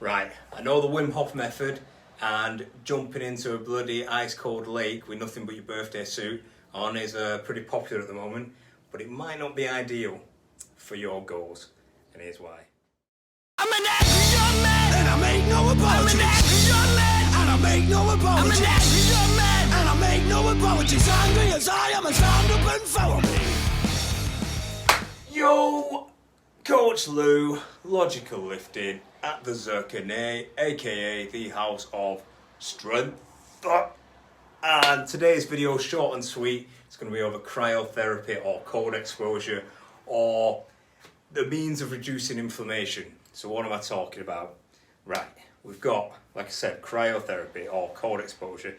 Right, I know the Wim Hof method and jumping into a bloody ice cold lake with nothing but your birthday suit on is pretty popular at the moment, but it might not be ideal for your goals, and here's why. I'm an action man, and I make no apologies. I'm an action man, and I make no apologies. I'm an action man, and I make no apologies. Angry as I am, and stand up and follow me. Yo, Coach Lou, Logical Lifting at the Zircone, aka the House of Strength. And today's video, short and sweet, it's going to be over cryotherapy or cold exposure or the means of reducing inflammation. So what am I talking about? Right, we've got, like I said, cryotherapy or cold exposure,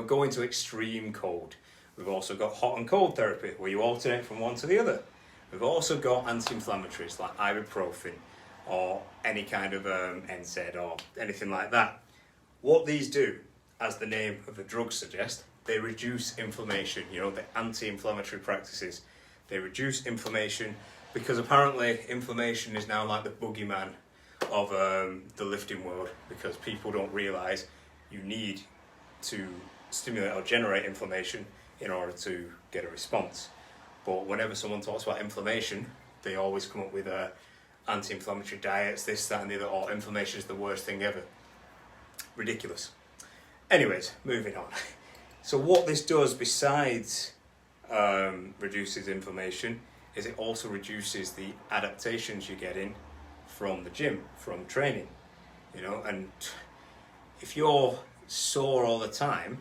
going to extreme cold. We've also got hot and cold therapy, where you alternate from one to the other. We've also got anti-inflammatories like ibuprofen or any kind of NSAID or anything like that. What these do, as the name of the drug suggests, they reduce inflammation, the anti-inflammatory practices. They reduce inflammation because apparently inflammation is now like the boogeyman of the lifting world, because people don't realise you need to stimulate or generate inflammation in order to get a response. But whenever someone talks about inflammation, they always come up with anti-inflammatory diets, this, that and the other, or inflammation is the worst thing ever. Ridiculous. Anyways, moving on. So what this does besides reduces inflammation is it also reduces the adaptations you're getting from the gym, from training. And if you're sore all the time,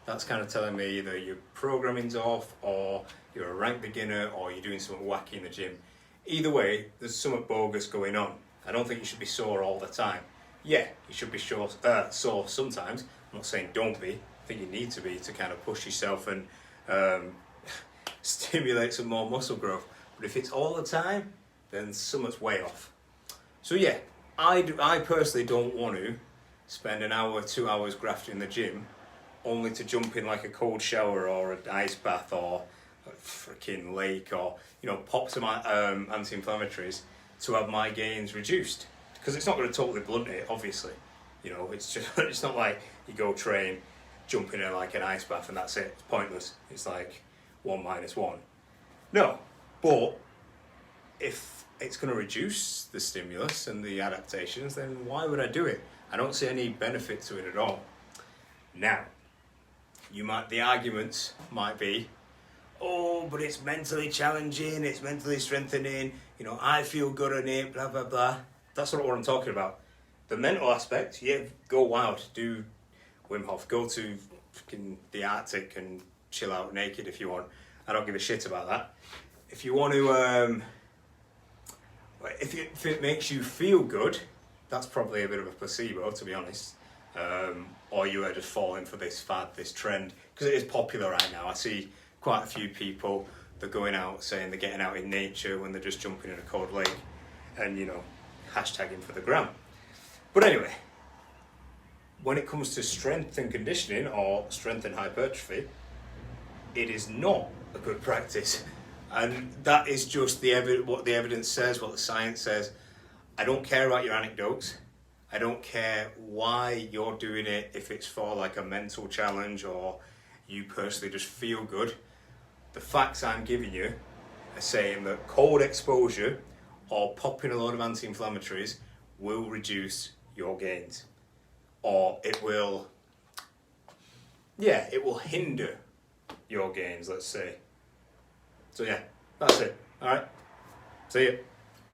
that's kind of telling me either your programming's off, or you're a rank beginner, or you're doing something wacky in the gym. Either way, there's something bogus going on. I don't think you should be sore all the time. Yeah, you should be sore sometimes. I'm not saying don't be. I think you need to be to kind of push yourself and stimulate some more muscle growth. But if it's all the time, then something's way off. So yeah, I personally don't want to spend an hour, 2 hours grafting in the gym only to jump in like a cold shower or an ice bath or a freaking lake, or pop some anti-inflammatories to have my gains reduced, because it's not going to totally blunt it, obviously. It's not like you go train, jump in like an ice bath and that's it. It's pointless. It's like 1 minus 1. No, but if it's going to reduce the stimulus and the adaptations, then why would I do it? I don't see any benefit to it at all. Now, the arguments might be, oh, but it's mentally challenging, it's mentally strengthening, I feel good on it, blah, blah, blah. That's not what I'm talking about. The mental aspect, yeah, go wild, do Wim Hof, go to the Arctic and chill out naked if you want. I don't give a shit about that. If you want to, if it makes you feel good, that's probably a bit of a placebo, to be honest. Or you are just falling for this fad, this trend, because it is popular right now. I see quite a few people, they're going out saying they're getting out in nature when they're just jumping in a cold lake and, hashtagging for the gram. But anyway, when it comes to strength and conditioning or strength and hypertrophy, it is not a good practice. And that is just what the evidence says, what the science says. I don't care about your anecdotes. I don't care why you're doing it, if it's for like a mental challenge or you personally just feel good. The facts I'm giving you are saying that cold exposure or popping a load of anti-inflammatories will reduce your gains. Or it will hinder your gains, let's say. So yeah, that's it. All right, see you.